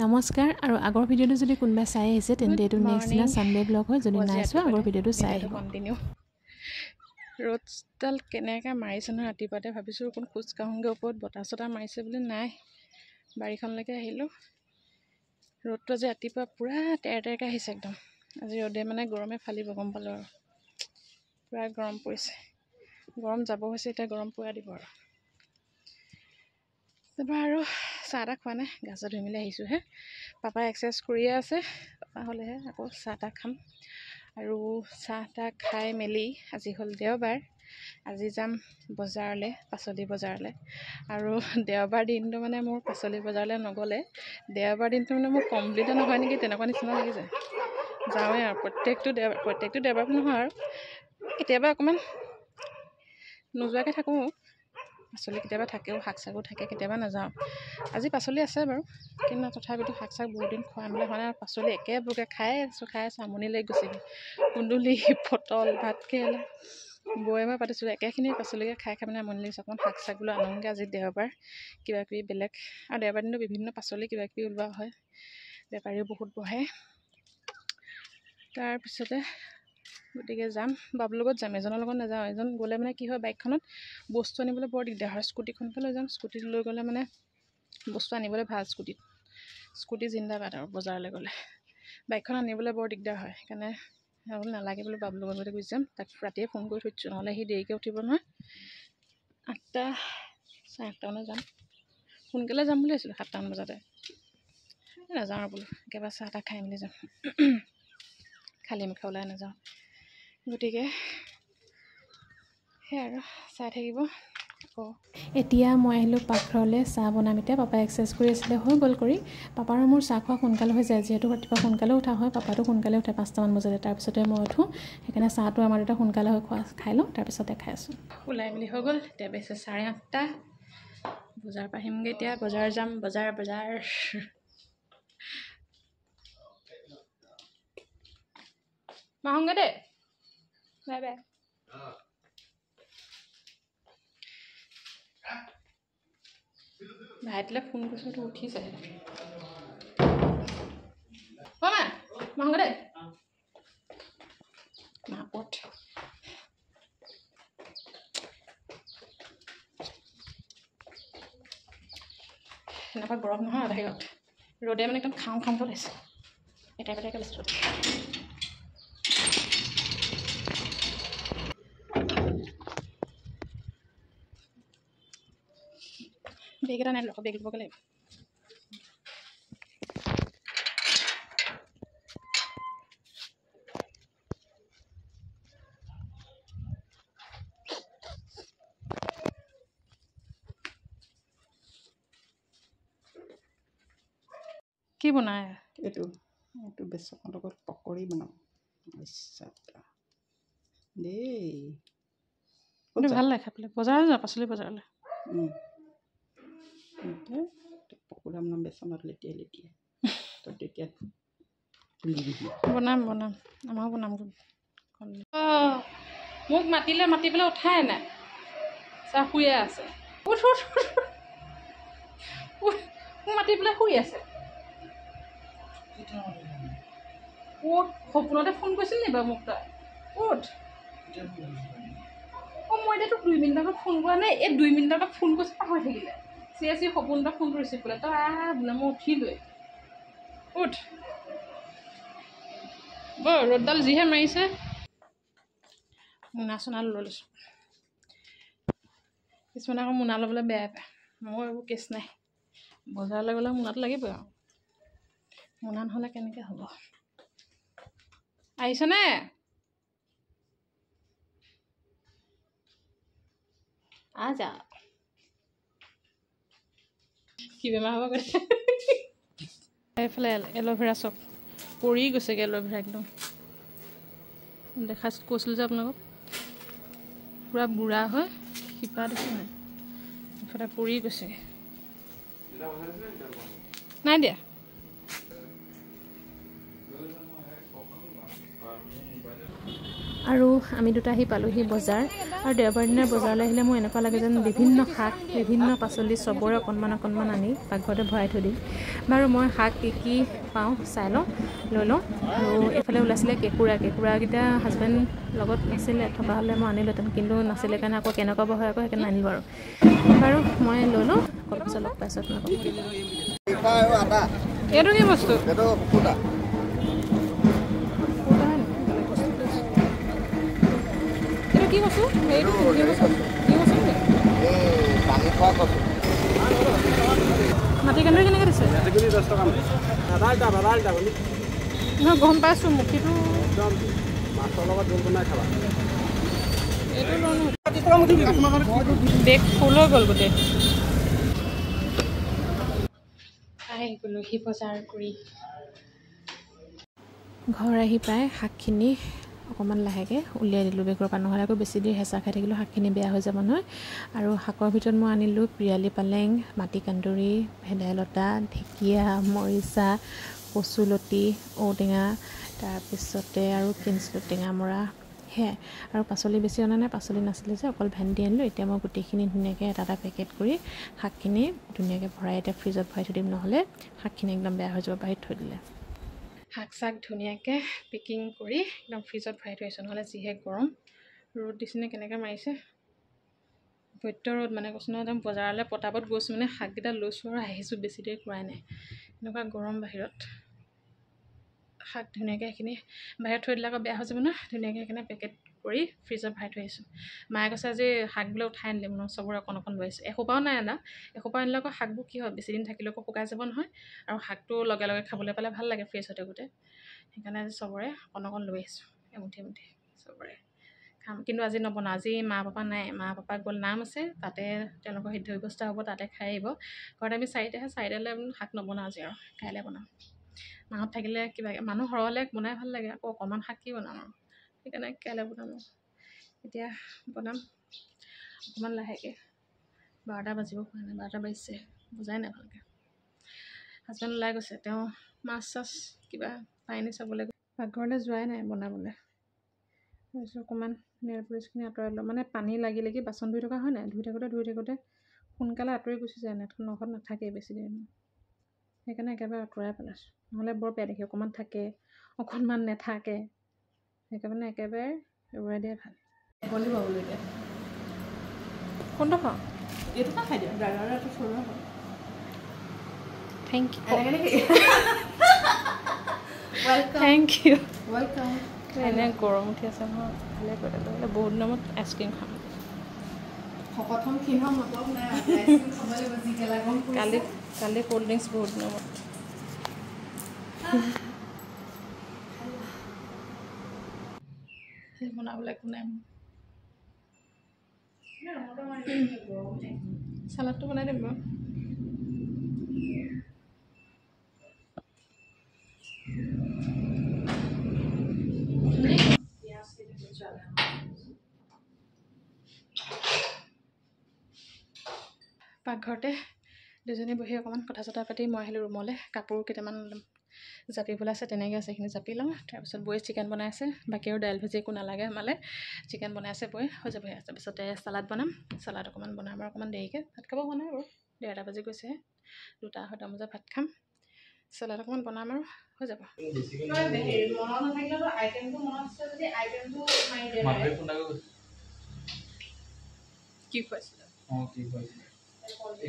নমস্কাৰ আৰু আগৰ ভিডিঅ'টো যদি কোনোবা চাই আহিছে তেন্তে এইটো নেক্সট দিনা সানডে ব্লগ হয় যদি নাই চোৱা আগৰ ভিডিঅ'টো চাই আহিব কন্টিনিউ ৰ'দডাল কেনেকৈ মাৰিছে নহয় ৰাতিপুৱাতে ভাবিছোঁ অকণ খোজ কাঢ়োঁগৈ ওপৰত বতাহ চতাহ মাৰিছে বুলি নাই বাৰীখনলৈকে আহিলোঁ ৰ'দটো আজি ৰাতিপুৱা পূৰা তেৰ তেৰকৈ আহিছে একদম আজি ৰ'দে মানে গৰমে ফালিব গম পালোঁ আৰু পূৰা গৰম পৰিছে গৰম যাব হৈছে এতিয়া গৰম পূৰা দিব আৰু তাৰপৰা আৰু চাহ তাহ খোৱা নাই গা চা ধুই মেলি আহিছোঁহে পাপাই এক্সাৰচাইজ কৰিয়ে আছে পাপা হ'লেহে আকৌ চাহ তাহ খাম আৰু চাহ তাহ খাই মেলি আজি হ'ল দেওবাৰ আজি যাম বজাৰলৈ পাচলি বজাৰলৈ আৰু দেওবাৰ দিনটো মানে মোৰ পাচলি বজাৰলৈ নগ'লে দেওবাৰ দিনটো মানে মোৰ কমপ্লিটে নহয় নেকি তেনেকুৱা নিচিনা লাগি যায় যাওঁৱে আৰু প্ৰত্যেকটো দেওবাৰ নহয় আৰু কেতিয়াবা অকণমান নোযোৱাকৈ থাকোঁ পাচলি কেতিয়াবা থাকেও শাক চাকো থাকে কেতিয়াবা নাযাওঁ আজি পাচলি আছে বাৰু কিন্তু তথাপিতো শাক চাক বহুত দিন খোৱা মেলা হোৱা নাই পাচলি একেবোৰকে খাই আছোঁ আমনি লাগি গৈছেগৈ কুন্দুলি পটল ভাতকেৰেলা বৌয়ে মই পাতিছিলোঁ একেখিনি পাচলিকে খাই মানে আমনি লাগিছে অকণমান শাক চাক বোলো আনোগৈ আজি দেওবাৰ কিবাকিবি বেলেগ আৰু দেওবাৰ দিনটো বিভিন্ন পাচলি কিবাকিবি ওলোৱা হয় বেপাৰীও বহুত বহে তাৰপিছতে গতিকে যাম বাবুৰ লগত যাম এজনৰ লগত নাযাওঁ এজন গ'লে মানে কি হয় বাইকখনত বস্তু আনিবলৈ বৰ দিগদাৰ হয় স্কুটিখনকে লৈ যাম স্কুটিত লৈ গ'লে মানে বস্তু আনিবলৈ ভাল স্কুটি জিন্দাবাদ আৰু বজাৰলৈ গ'লে বাইকখন আনিবলৈ বৰ দিগদাৰ হয় সেইকাৰণে নালাগে বোলো বাবুৰ লগত গুচি যাম তাক ৰাতিয়ে ফোন কৰি থৈছোঁ নহ'লে সি দেৰিকৈ উঠিব নহয় 8টা চাৰে 8টামানত যাম সোনকালে যাম বুলি ভাবিছিলোঁ 7টামান বজাতে নাযাওঁ আৰু বোলো একেবাৰে চাহ তাহ খাই মেলি যাম খালী মুখে ওলাই নাযাওঁ গতিকে সেয়া আৰু চাই থাকিব এতিয়া মই আহিলোঁ পাকঘৰলৈ চাহ বনাম এতিয়া পাপাই এক্সাৰচাইজ কৰি আছিলে হৈ গ'ল কৰি পাপাৰ মোৰ চাহ খোৱা সোনকালে হৈ যায় যিহেতু ৰাতিপুৱা সোনকালে উঠা হয় পাপাটো সোনকালে উঠে 5টামান বজাতে তাৰপিছতে মই উঠোঁ সেইকাৰণে চাহটো আমাৰ দুটা সোনকালে হৈ খাই লওঁ তাৰপিছতে খাই আছোঁ ওলাই মেলি হৈ গ'ল এতিয়া বেছে 8:30 বজাৰ পৰা আহিমগৈ এতিয়া বজাৰ যাম বজাৰ মাহোংগে দেই বাই বাই ভাইটিলৈ ফোন কৰিছোঁ তো উঠিছে মাহোংগে দেই মাপত এনেকুৱা গৰম নহয় বাহিৰত ৰ'দে মানে একদম খাওঁ খাওঁ লাগিছে এটাই বেছি ৰ'দ বেগ এটা নাই বেগ ল'বগৈ লাগিব কি বনায় এইটো বেচনৰ লগত পকৰি বনাওঁ দেই ভাল লাগে খাই পেলাই বজাৰলৈ যাওঁ পাচলি বজাৰলৈ পকৰা বনাম বেচনত লেটিয়াই তই তেতিয়া বনাম আমাৰো বনাম মোক মাতি পেলাই উঠাই নাই চাহ শুয়ে আছে মোক মাতি পেলাই শুই আছে সপোনতে ফোন কৰিছিল নি বাৰু মোক তই উঠ মই এতিয়া তোক 2 মিনিট আগত ফোন কৰা নাই এই 2 মিনিট আগত ফোন কৰিছে পাহৰি থাকিলে চিৰিয়াছলি সপোনতে ফোনটো ৰিচিভ কৰিলে তই বোলে মই উঠিলোৱে উঠ ৰ'দডাল যিহে মাৰিছে মোনা চোনা লৈ লৈছোঁ কিছুমানে আকৌ মোনা ল'বলৈ বেয়া পায় মোৰ এইবোৰ কেছ নাই বজাৰলৈ গ'লে মোনাটো লাগিবই আৰু মোনা নহ'লে কেনেকৈ হ'ব আহিছনে যা কি বেমাৰ হ'ব গৈছে এইফালে এল'ভেৰা চব পৰি গৈছেগৈ এল'ভেৰা একদম কৈছিলোঁ যে আপোনালোকক পূৰা বুঢ়া হয় শিপা দেখি নাই এইফালে পৰি গৈছেগৈ নাই দিয়া আৰু আমি দুটা আহি পালোহি বজাৰ আৰু দেওবাৰ দিনাৰ বজাৰলৈ আহিলে মোৰ এনেকুৱা লাগে যেন বিভিন্ন শাক বিভিন্ন পাচলি চবৰে অকণমান অকণমান আনি পাকঘৰতে ভৰাই থৈ দিম বাৰু মই শাক কি পাওঁ চাই লৈ লওঁ আৰু এইফালে ওলাইছিলে কেঁকুৰাকেইটা হাজবেণ্ড লগত নাছিলে থকা হ'লে মই আনিলোহেঁতেন কিন্তু নাছিলে কাৰণে আকৌ কেনেকুৱা হয় আকৌ সেইকাৰণে আনিলোঁ বাৰু মই লৈ লওঁ অলপ পিছত লগ পাইছোঁ আপোনালোকক এইটো কি বস্তু কি কৈছোঁ মাটি কান্দুৰি কেনেকৈ দিছে নহয় গম পাইছোঁ মুঠিটো মাছৰ লগত জোল বনাই খাবা বেগ ফুল হৈ গ'ল গোটেই আহি গ'লোহি বজাৰ কৰি ঘৰ আহি পাই শাকখিনি অকণমান লাহেকৈ উলিয়াই দিলোঁ বেগৰ পৰা নহ'লে আকৌ বেছি দেৰি হেঁচা খাই থাকিলেও শাকখিনি বেয়া হৈ যাব নহয় আৰু শাকৰ ভিতৰত মই আনিলোঁ পিৰালি পালেং মাটিকান্দুৰি ভেদাইলতা ঢেকীয়া মৰিচা কচুলতি ঔটেঙা তাৰপিছতে আৰু কিনিছিলোঁ টেঙামৰা সেয়াই আৰু পাচলি বেছি অনা নাই পাচলি নাছিলে যে অকল ভেন্দি আনিলোঁ এতিয়া মই গোটেইখিনি ধুনীয়াকৈ এটা পেকেট কৰি শাকখিনি ধুনীয়াকৈ ভৰাই এতিয়া ফ্ৰিজত ভৰাই থৈ দিম নহ'লে শাকখিনি একদম বেয়া হৈ যাব বাহিৰত থৈ দিলে শাক চাক ধুনীয়াকৈ পেকিং কৰি একদম ফ্ৰিজত ভৰাই থৈ আহিছোঁ নহ'লে যিহে গৰম ৰ'দ দিছেনে কেনেকৈ মাৰিছে বৈত্য ৰ'দ মানে কৈছোঁ নহয় একদম বজাৰলৈ পটাপত গৈছোঁ মানে শাককেইটা লৈছোঁ আৰু আহিছোঁ বেছি দেৰি কৰাই নাই এনেকুৱা গৰম বাহিৰত শাক ধুনীয়াকৈ সেইখিনি বাহিৰত থৈ দিলে আকৌ বেয়া হৈ যাব নহয় ধুনীয়াকৈ সেইখিনি পেকেট কৰি ফ্ৰিজত ভৰাই থৈ আহিছোঁ মায়ে কৈছে আজি শাকবিলাক উঠাই আনিলে মানে চবৰে অকণ অকণ লৈ আহিছোঁ এসোপাও নাই আনা এসোপা আনিলে আকৌ শাকবোৰ কি হয় বেছি দিন থাকিলেও আকৌ শুকাই যাব নহয় আৰু শাকটো লগে লগে খাবলৈ পালে ভাল লাগে ফ্ৰেছ হৈ থাকোঁতে সেইকাৰণে আজি চবৰে অকণ অকণ লৈ আহিছোঁ এমুঠি চবৰে খাম কিন্তু আজি নবনাওঁ আজি মা পাপা নাই মা পাপা গ'ল নাম আছে তাতে তেওঁলোকৰ সিদ্ধ ব্যৱস্থা হ'ব তাতে খাই আহিব ঘৰত আমি চাৰিটালৈ শাক নবনাওঁ আজি আৰু কাইলৈ বনাম মাহঁত থাকিলে কিবা মানুহ সৰহ হ'লে বনাই ভাল লাগে আকৌ অকণমান শাক কি বনাম আৰু সেইকাৰণে কাইলৈ বনাম এতিয়া বনাম অকণমান লাহেকৈ 12টা বাজিব হোৱা নাই 12টা বাজিছে বুজাই নাই ভালকৈ হাজবেণ্ড ওলাই গৈছে তেওঁ মাছ চাছ কিবা পাইনি চাবলৈ পাকঘৰলৈ যোৱাই নাই বনাবলৈ তাৰপিছত অকণমান নেল পলিচখিনি আঁতৰাই লওঁ মানে পানী লাগি বাচন ধুই থকা হয় নাই ধুই থাকোঁতে সোনকালে আঁতৰি গুচি যায় নেটখন নখত নাথাকেই বেছি দেৰি সেইকাৰণে একেবাৰে আঁতৰাই পেলাইছোঁ নহ'লে বৰ বেয়া দেখি অকণমান থাকে অকণমান নাথাকে সেইকাৰণে একেবাৰে এৰুৱাই দিয়াই ভাল বলি পাবলৈ এতিয়া কোনটো খাওঁ এইটো খাই দিওঁ ড্ৰাইভাৰটো চলোৱা হয় থেংক ইউ ৱেলকাম এনে গৰম উঠি আছে মই ভালে কৰি দিলোঁ বহুত দিনৰ মূৰত আইচক্ৰীম খাম প্ৰথম কিনা মতলব নাই আইচক্ৰীম খাবলৈ বেছিকৈ লাগম কালি কোল্ড ড্ৰিংকছ বহুত দিনৰ মূৰত বনাবলৈ একো নাই চালাডটো বনাই দিম বাৰু পাকঘৰতে দুজনী বহি অকণমান কথা চথা পাতি মই আহিলোঁ ৰুমলৈ কাপোৰ কেইটামান জাপিবলৈ আছে তেনেকৈ আছে সেইখিনি জাপি লওঁ তাৰপিছত বৌয়ে চিকেন বনাই আছে বাকী আৰু দাইল ভাজি একো নালাগে আমালৈ চিকেন বনাই আছে বৌয়ে হৈ যাব তাৰপিছতে চালাড বনাম চালাড অকণমান বনাম আৰু অকণমান দেৰিকৈ ভাত খাব হোৱা নাই বাৰু 1:30 বাজি গৈছেহে 2-2:30 বজাত ভাত খাম চালাড অকণমান বনাম আৰু হৈ যাব কি খুৱাইছিলে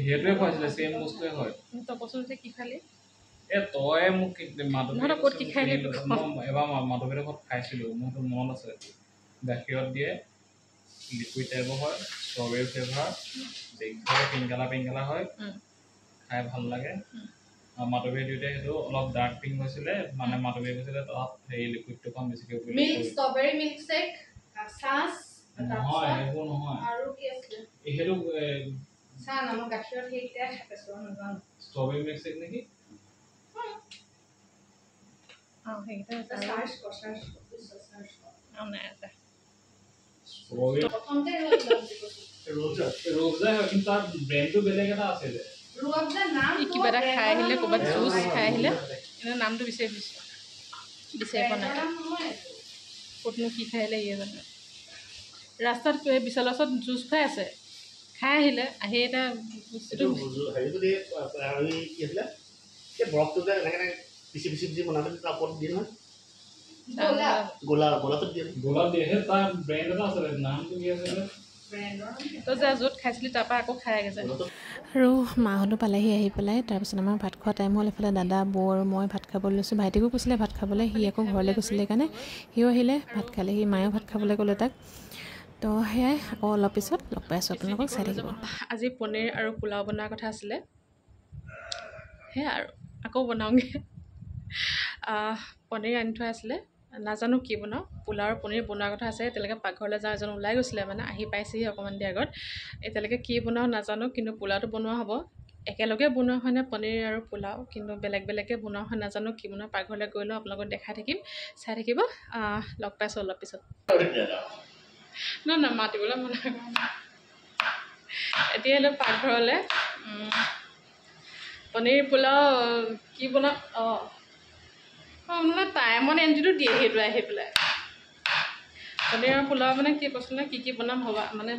সেইটোৱে খুৱাইছিলে চেম বস্তুৱে হয় তই কচোন যে কি খালি তই মোক ক'ত কি খাই এবাৰ মাধৱীৰ ঘৰত খাইছিলোঁ মোৰতো মনত আছে গাখীৰত দিয়ে লিকুইড টাইপৰ হয় ষ্ট্ৰবেৰী ফ্লেভাৰ দেখিবলৈ পিংকালা হয় খাই ভাল লাগে আৰু মাধৱীয়ে দিওঁতে সেইটো অলপ ডাৰ্ক পিংক হৈছিলে মানে মাধৱীয়ে কৈছিলে তাত সেই লিকুইডটো কম বেছিকৈ ষ্ট্ৰবেৰী মিল্ক শ্বেক চাছ নহয় এইবোৰ নহয় আৰু কি আছিলে সেইটো চাহ নামৰ গাখীৰত সেইকেইটা খাইছোঁ নাজানো ষ্ট্ৰবেৰী মিল্ক শ্বেক নেকি সেইকেইটা ৰোজা হয় কিন্তু তাৰ ব্ৰেণ্ডটো বেলেগ এটা আছে যে কিবা এটা খাই আহিলে ক'ৰবাত জুচ খাই আহিলে এনে নামটো বিচাৰি পোৱা নাই ক'তনো কি খাই আহিলে ইয়ে জানে ৰাস্তাত বিশালৰ ওচৰত জুচ খুৱাই আছে খাই আহিলে আহি এটা বস্তুটো হেৰিটো দিয়ে হেৰি কি আছিলে এই বৰফটো যে এনেকৈ পিচি পিচি পিচি বনালে তাৰ ওপৰত দিয়ে নহয় গোলাটো দিয়ে গোলাপ দিয়ে সেই তাৰ ব্ৰেণ্ড এটা আছে নামটো কি আছিলে তই যে য'ত খাইছিলি তাৰপৰা আকৌ খাই গৈছে আৰু মাহঁতো পালেহি আহি পেলাই তাৰপিছত আমাৰ ভাত খোৱা টাইম হ'ল এফালে দাদা বৌ আৰু মই ভাত খাবলৈ লৈছোঁ ভাইটিকো কৈছিলে ভাত খাবলৈ সি আকৌ ঘৰলৈ গৈছিলে সেইকাৰণে সিও আহিলে ভাত খালেহি মায়েও ভাত খাবলৈ ক'লে তাক তো সেয়াই আকৌ অলপ পিছত লগ পাই আছোঁ আপোনালোকক চাই থাকিব আজি পনীৰ আৰু পোলাও বনোৱাৰ কথা আছিলে সেয়া আৰু আকৌ বনাওঁগৈ পনীৰ আনি থোৱা আছিলে নাজানো কি বনাওঁ পোলাও আৰু পনীৰ বনোৱাৰ কথা আছে এতিয়ালৈকে পাকঘৰলৈ যাওঁ এজন ওলাই গৈছিলে মানে আহি পাইছেহি অকণমান দেৰি আগত এতিয়ালৈকে কি বনাওঁ নাজানো কিন্তু পোলাওটো বনোৱা হ'ব একেলগে বনোৱা হয় নে পনীৰ আৰু পোলাও কিন্তু বেলেগ বেলেগকৈ বনোৱা হয় নাজানো কি বনাওঁ পাকঘৰলৈ গৈ লওঁ আপোনালোকক দেখাই থাকিম চাই থাকিব লগ পাইছোঁ অলপ পিছত না মাতিবলৈ মনা কৰা এতিয়া আহিলোঁ পাকঘৰলৈ পনীৰ পোলাও কি বনাওঁ মানে টাইমত এণ্ট্ৰিটো দিয়ে সেইটো আহি পেলাই পনীৰ আৰু পোলাও মানে কি কৈছোঁ নে কি বনাম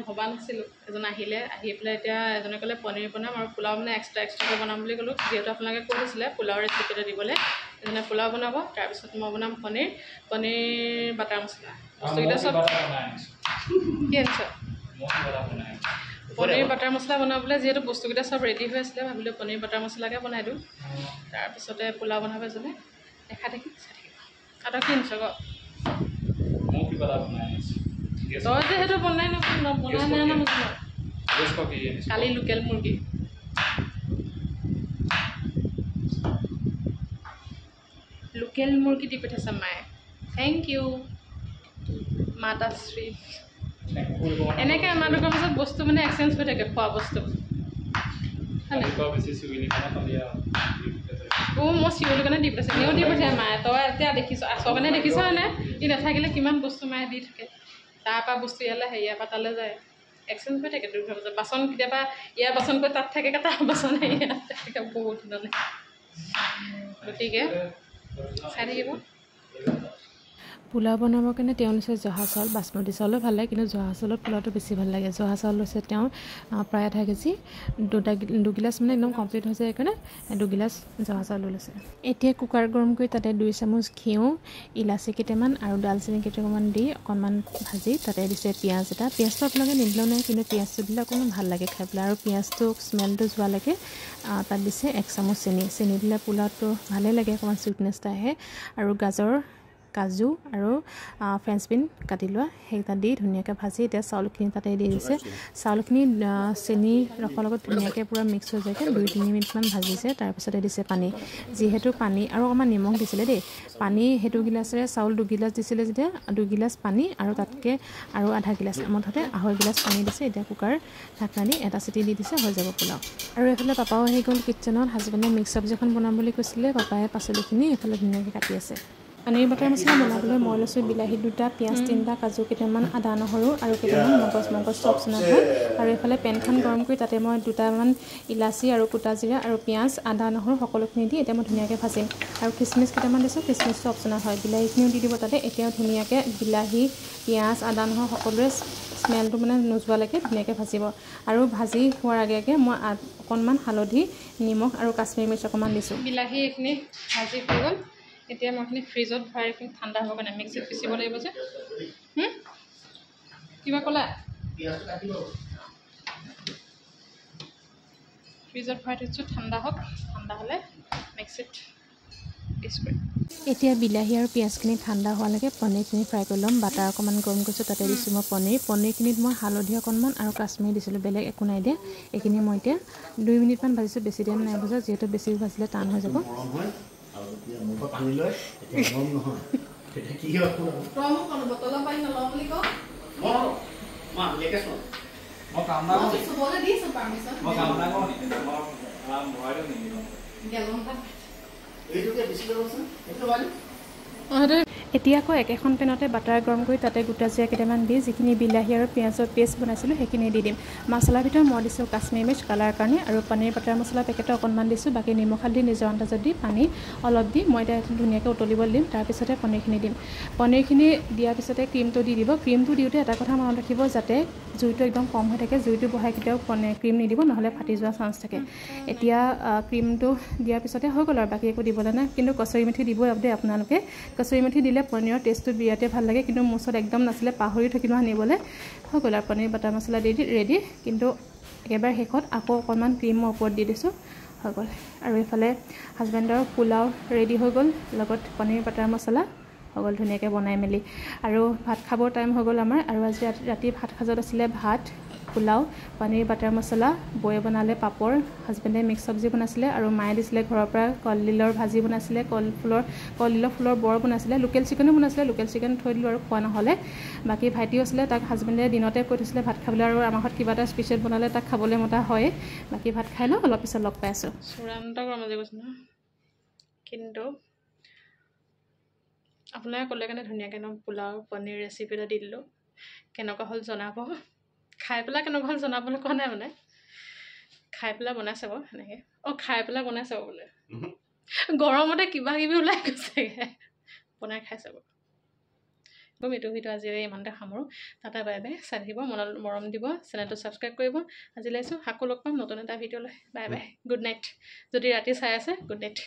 ভবা নাছিলোঁ এজন আহিলে আহি পেলাই এতিয়া এজনে ক'লে পনীৰ বনাম আৰু পোলাও মানে এক্সট্ৰাকৈ বনাম বুলি ক'লোঁ যিহেতু আপোনালোকে কৈ দিছিলে পোলাও ৰেচিপিটো দিবলৈ এজনে পোলাও বনাব তাৰপিছত মই বনাম পনীৰ বাটাৰ মছলা বস্তুকেইটা চব কি আনিছ পনীৰ বাটাৰ মছলা বনাবলৈ যিহেতু বস্তুকেইটা চব ৰেডি হৈ আছিলে ভাবিলোঁ পনীৰ বাটাৰ মছলাকৈ বনাই দিওঁ তাৰপিছতে পোলাও বনাব এজনে দেখা দেখি চাই থাকিব আৰু কি আনিছ ক তই যে সেইটো বনাই নাই না কালি লোকেল মুৰ্গী দি পঠাইছে মায়ে থেংক ইউ মাতাশ্ৰী এনেকৈ আমালোকৰ মাজত বস্তু মানে এক্সচেঞ্জ হৈ থাকে খোৱা বস্তু মই চিঞৰিৰ কাৰণে দি পঠাইছে এনেও দি পঠিয়াই মায়ে তই এতিয়া দেখিছ আছৰ কাৰণে দেখিছ হয়নে ই নাথাকিলে কিমান বস্তু মায়ে দি থাকে তাৰপৰা বস্তু ইয়ালৈ আহে ইয়াৰ পৰা তালৈ যায় এক্সচেঞ্জ হৈ থাকে দুৰ্গা পূজাত বাচন কেতিয়াবা ইয়াৰ বাচন কৰি তাত থাকে তাৰ বাচন ইয়াত থাকে বহুত দিনলৈ গতিকে চাই থাকিব পোলাও বনাবৰ কাৰণে তেওঁ লৈছে জহা চাউল বাচমতি চাউলো ভাল লাগে কিন্তু জহা চাউলত পোলাওটো বেছি ভাল লাগে জহা চাউল লৈছে তেওঁ প্ৰায় আধা কেজি দুগিলাচ মানে একদম কমপ্লিট হৈছে সেইকাৰণে দুগিলাচ জহা চাউলো লৈছে এতিয়া কুকাৰ গৰম কৰি তাতে 2 চামুচ ঘিউ ইলাচি কেইটামান আৰু ডালচেনি কেইটামান দি অকণমান ভাজি তাতে দিছে পিঁয়াজ এটা পিঁয়াজটো আপোনালোকে নিদিলেও নাই কিন্তু পিঁয়াজটো দিলে অকণমান ভাল লাগে খাই পেলাই আৰু পিঁয়াজটো স্মেলটো যোৱালৈকে তাত দিছে 1 চামুচ চেনি দিলে পোলাওটো ভালেই লাগে অকণমান চুইটনেছ এটা আহে আৰু গাজৰ কাজু আৰু ফ্ৰেঞ্চ বিন কাটি লোৱা সেইকেইটা দি ধুনীয়াকৈ ভাজি এতিয়া চাউলখিনি তাতে দি দিছে চাউলখিনি চেনি ৰসৰ লগত ধুনীয়াকৈ পূৰা মিক্স হৈ যায়গৈ 2-3 মিনিটমান ভাজিছে তাৰপিছতে দিছে পানী যিহেতু পানী আৰু অকণমান নিমখ দিছিলে দেই পানী সেইটো গিলাচেৰে চাউল 2 গিলাচ দিছিলে যেতিয়া 2 গিলাচ পানী আৰু তাতকৈ আৰু আধা গিলাচ মুঠতে 2.5 গিলাচ পানী দিছে এতিয়া কুকাৰ ঢাকনা দি এটা চিটি দি দিছে হৈ যাব পোলাও আৰু এইফালে পাপাও আহি গ'ল কিটচেনত হাজবেণ্ডে মিক্স চব্জিখন বনাম বুলি কৈছিলে পাপাই পাচলিখিনি এইফালে ধুনীয়াকৈ কাটি আছে পনীৰ বাটাৰ মছলা বনাবলৈ মই লৈছোঁ বিলাহী 2টা পিঁয়াজ 3টা কাজু কেইটামান আদা নহৰু আৰু কেইটামান মগজ অপচনেল হয় আৰু এইফালে পেনখন গৰম কৰি তাতে মই 2টামান ইলাচি আৰু কুটা জিৰা আৰু পিঁয়াজ আদা নহৰু সকলোখিনি দি এতিয়া মই ধুনীয়াকৈ ভাজিম আৰু খিচমিচ কেইটামান দিছোঁ খিচমিচটো অপচনেল হয় বিলাহীখিনিও দি দিব তাতে এতিয়াও ধুনীয়াকৈ বিলাহী পিঁয়াজ আদা নহৰু সকলোৰে স্মেলটো মানে নোযোৱালৈকে ধুনীয়াকৈ ভাজিব আৰু ভাজি হোৱাৰ আগে মই অকণমান হালধি নিমখ আৰু কাশ্মীৰী মিৰ্চ অকণমান দিছোঁ বিলাহী এইখিনি ভাজি হৈ গ'ল এতিয়া মই এইখিনি ফ্ৰিজত ভৰাই এইখিনি ঠাণ্ডা হ'ব কাৰণে মিক্সিত পিচিব লাগিব যে কিবা ক'লা ফ্ৰিজত ভৰাই থৈছোঁ ঠাণ্ডা হওক ঠাণ্ডা হ'লে মিক্সিত পিচ কৰিম এতিয়া বিলাহী আৰু পিঁয়াজখিনি ঠাণ্ডা হোৱালৈকে পনীৰখিনি ফ্ৰাই কৰি ল'ম বাটাৰ অকণমান গৰম কৰিছোঁ তাতে দিছোঁ মই পনীৰখিনিত মই হালধি অকণমান আৰু কাশ্মীৰী দিছিলোঁ বেলেগ একো নাই দিয়া এইখিনি মই এতিয়া 2 মিনিটমান ভাজিছোঁ বেছি টাইম নাই ভজা যিহেতু বেছি ভাজিলে টান হৈ যাব পানী লৈ গৰম নহয় তেতিয়া কি হয় বটলৰ পানী নলওঁ বুলি কওঁ এতিয়া আকৌ একেখন পেনতে বাটাৰ গৰম কৰি তাতে গোটা জিৰা কেইটামান দি যিখিনি বিলাহী আৰু পিঁয়াজৰ পেষ্ট বনাইছিলোঁ সেইখিনি দি দিম। মছলাৰ ভিতৰত মই দিছোঁ কাশ্মীৰ মিৰ্চ কালাৰ কাৰণে আৰু পনীৰ বাটাৰ মছলা পেকেটো অকণমান দিছোঁ। বাকী নিমখ হালধি নিজৰ আন্দাজত দি পানী অলপ দি মই এতিয়া ধুনীয়াকৈ উতলিবলৈ দিম। তাৰপিছতে পনীৰখিনি দিম। পনীৰখিনি দিয়াৰ পিছতে ক্ৰীমটো দি দিব। ক্ৰীমটো দিওঁতে এটা কথা মনত ৰাখিব যাতে জুইটো একদম কম হৈ থাকে। জুইটো বঢ়াই কেতিয়াও ক্ৰীম নিদিব, নহ'লে ফাটি যোৱাৰ চান্স থাকে। এতিয়া ক্ৰীমটো দিয়াৰ পিছতে হৈ গ'ল আৰু বাকী একো দিবলৈ নাই। কিন্তু কচুৰি মেথি দিবই দেই আপোনালোকে। কচুৰি মেথি দিলে পনীৰৰ টেষ্টটো বিৰাটেই ভাল লাগে, কিন্তু মোৰ ওচৰত একদম নাছিলে, পাহৰি থাকিলোঁ আনিবলৈ। হৈ গ'ল আৰু পনীৰ বাটাৰ মছলা দি ৰেডি। কিন্তু একেবাৰে শেষত আকৌ অকণমান ক্ৰীম মই ওপৰত দি দিছোঁ। হৈ গ'ল। আৰু এইফালে হাজবেণ্ডৰ পোলাও ৰেডি হৈ গ'ল, লগত পনীৰ বাটাৰ মছলা হৈ গ'ল ধুনীয়াকৈ বনাই মেলি। আৰু ভাত খাবৰ টাইম হৈ গ'ল আমাৰ। আৰু আজি ৰাতি ভাত সাজত আছিলে ভাত, পোলাও, পনীৰ বাটাৰ মছলা, বৌয়ে বনালে পাপৰ, হাজবেণ্ডে মিক্স চব্জি বনাইছিলে আৰু মায়ে দিছিলে ঘৰৰ পৰা কলডিলৰ ভাজি বনাইছিলে, কলডিলৰ ফুলৰ বৰ বনাইছিলে, লোকেল চিকেনো বনাইছিলে। লোকেল চিকেন থৈ দিলোঁ আৰু খোৱা নহ'লে। বাকী ভাইটিও আছিলে, তাক হাজবেণ্ডে দিনতে কৈ থৈছিলে ভাত খাবলৈ, আৰু আমাৰ ঘৰত কিবা এটা স্পেচিয়েল বনালে তাক খাবলৈ মতা হয়। বাকী ভাত খাই লওঁ, অলপ পিছত লগ পাই আছোঁ। চূড়ান্ত গৰম আজি কৈছোঁ ন, কিন্তু আপোনালোকে ক'লে কাৰণে ধুনীয়াকৈ পোলাও পনীৰ ৰেচিপি এটা দি দিলোঁ। কেনেকুৱা হ'ল জনাব। খাই পেলাই কেনেকুৱা হ'ল জনাবলৈ কোৱা নাই মানে, খাই পেলাই বনাই চাব সেনেকৈ। খাই পেলাই বনাই চাব বোলে, গৰমতে কিবা কিবি ওলাই গৈছেগৈ। বনাই খাই চাব। এইটো ভিডিঅ' আজি ইমানতে সামৰোঁ। Tata bye bye. চাই থাকিব, মৰম দিব, চেনেলটো ছাবস্ক্ৰাইব কৰিব। আজি লৈছোঁ, আকৌ লগ পাম নতুন এটা ভিডিঅ'লৈ। Bye bye, good night. যদি ৰাতি চাই আছে, গুড নাইট।